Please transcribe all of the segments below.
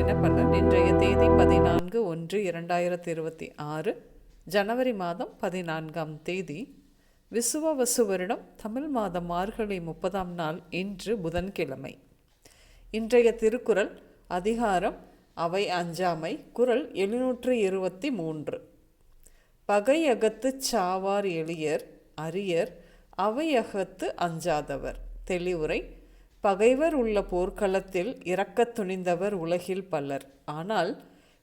தினப்பலன். இன்றைய தேதி 14/1/2026, ஜனவரி மாதம் 14ஆம் தேதி, விசுவாவசு வருடம் தமிழ் மாதம் மார்கழி 30ஆம் நாள். இன்று புதன்கிழமை. இன்றைய திருக்குறள் அதிகாரம் அவை அஞ்சாமை. குறள் 723. பகையகத்துச் சாவார் எளியர் அரியர் அவையகத்து அஞ்சாதவர். தெளிவுரை: பகைவர் உள்ள போர்க்களத்தில் இரக்கத் துணிந்தவர் உலகில் பலர். ஆனால்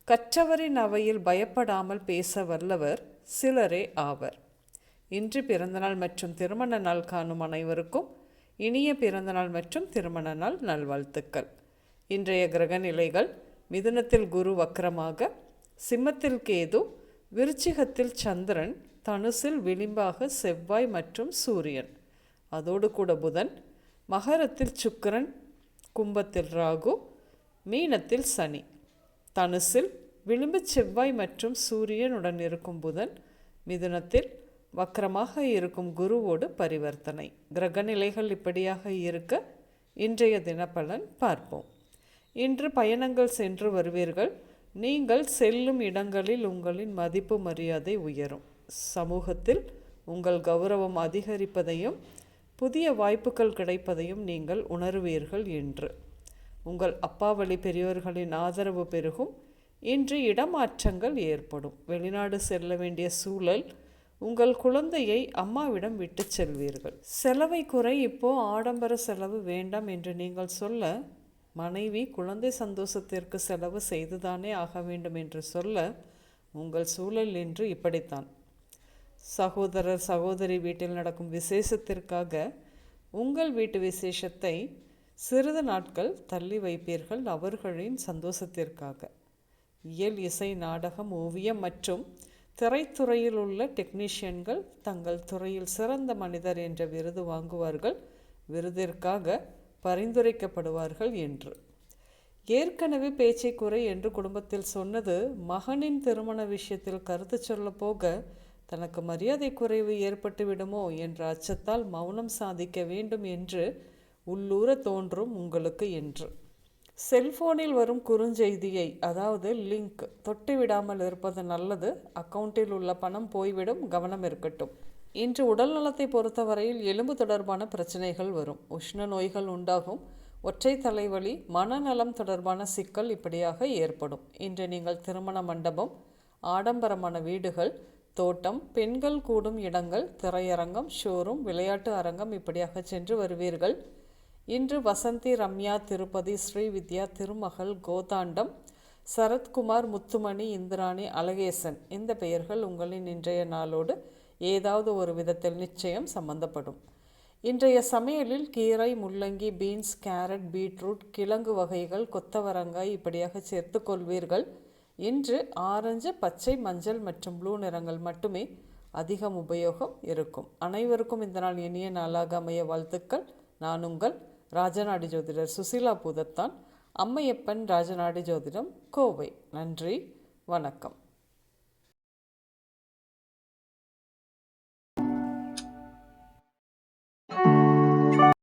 கற்றவரின் அவையில் பயப்படாமல் பேச வல்லவர் சிலரே ஆவர். இன்று பிறந்தநாள் மற்றும் திருமண நாள் காணும் அனைவருக்கும் இனிய பிறந்தநாள் மற்றும் திருமண நாள் நல்வாழ்த்துக்கள். இன்றைய கிரக நிலைகள்: மிதுனத்தில் குரு வக்ரமாக, சிம்மத்தில் கேது, விருச்சிகத்தில் சந்திரன், தனுசில் விளிம்பாக செவ்வாய் மற்றும் சூரியன், அதோடு கூட புதன், மகரத்தில் சுக்கிரன், கும்பத்தில் ராகு, மீனத்தில் சனி. தனுசில் விளிம்பு செவ்வாய் மற்றும் சூரியனுடன் இருக்கும் புதன், மிதுனத்தில் வக்ரமாக இருக்கும் குருவோடு பரிவர்த்தனை. கிரகநிலைகள் இப்படியாக இருக்க இன்றைய தினப்பலன் பார்ப்போம். இன்று பயணங்கள் சென்று வருவீர்கள். நீங்கள் செல்லும் இடங்களில் உங்களின் மதிப்பு மரியாதை உயரும். சமூகத்தில் உங்கள் கௌரவம் அதிகரிப்பதையும் புதிய வாய்ப்புகள் கிடைப்பதையும் நீங்கள் உணர்வீர்கள். என்று உங்கள் அப்பாவளி பெரியோர்களின் ஆதரவு பெருகும். இன்று இடமாற்றங்கள் ஏற்படும். வெளிநாடு செல்ல வேண்டிய சூழல். உங்கள் குழந்தையை அம்மாவிடம் விட்டு செல்வீர்கள். செலவை குறை, இப்போ ஆடம்பர செலவு வேண்டாம் என்று நீங்கள் சொல்ல, மனைவி குழந்தை சந்தோஷத்திற்கு செலவு செய்துதானே ஆக வேண்டும் என்று சொல்ல, உங்கள் சூழல் இன்று இப்படித்தான். சகோதரர் சகோதரி வீட்டில் நடக்கும் விசேஷத்திற்காக உங்கள் வீட்டு விசேஷத்தை சிறிது நாட்கள் தள்ளி வைப்பீர்கள், அவர்களின் சந்தோஷத்திற்காக. இயல், இசை, நாடகம், ஓவியம் மற்றும் திரைத்துறையில் உள்ள டெக்னீஷியன்கள் தங்கள் துறையில் சிறந்த மனிதர் என்ற விருது வாங்குவார்கள். விருதிற்காக பரிந்துரைக்கப்படுவார்கள். என்று ஏற்கனவே பேச்சை குறை என்று குடும்பத்தில் சொன்னது மகனின் திருமண விஷயத்தில் கருத்து சொல்ல போக தனக்கு மரியாதை குறைவு ஏற்பட்டு விடுமோ என்ற அச்சத்தால் மௌனம் சாதிக்க வேண்டும் என்று உள்ளூர தோன்றும் உங்களுக்கு. என்று செல்போனில் வரும் குறுஞ்செய்தியை, அதாவது லிங்க், தொட்டு விடாமல் இருப்பது நல்லது. அக்கவுண்டில் உள்ள பணம் போய்விடும், கவனம் இருக்கட்டும். இன்று உடல் நலத்தை பொறுத்தவரையில் எலும்பு தொடர்பான பிரச்சனைகள் வரும். உஷ்ண நோய்கள் உண்டாகும். ஒற்றை தலைவலி, மனநலம் தொடர்பான சிக்கல் இப்படியாக ஏற்படும். இன்று நீங்கள் திருமண மண்டபம், ஆடம்பரமான வீடுகள், தோட்டம், பெண்கள் கூடும் இடங்கள், திரையரங்கம், ஷோரூம், விளையாட்டு அரங்கம் இப்படியாக சென்று வருவீர்கள். இன்று வசந்தி, ரம்யா, திருப்பதி, ஸ்ரீவித்யா, திருமகள், கோதாண்டம், சரத்குமார், முத்துமணி, இந்திராணி, அழகேசன் இந்த பெயர்கள் உங்களின் இன்றைய நாளோடு ஏதாவது ஒரு விதத்தில் நிச்சயம் சம்பந்தப்படும். இன்றைய சமையலில் கீரை, முள்ளங்கி, பீன்ஸ், கேரட், பீட்ரூட், கிழங்கு வகைகள், கொத்தவரங்காய் இப்படியாக சேர்த்து கொள்வீர்கள். இன்று ஆரஞ்சு, பச்சை, மஞ்சள் மற்றும் ப்ளூ நிறங்கள் மட்டுமே அதிகம் உபயோகம் இருக்கும். அனைவருக்கும் இந்த நாள் இனிய நாளாக அமைய வாழ்த்துக்கள். நான் உங்கள் ராஜநாடி ஜோதிடர் சுசீலா பூதத்தான், அம்மையப்பன் ராஜநாடி ஜோதிடம், கோவை. நன்றி, வணக்கம்.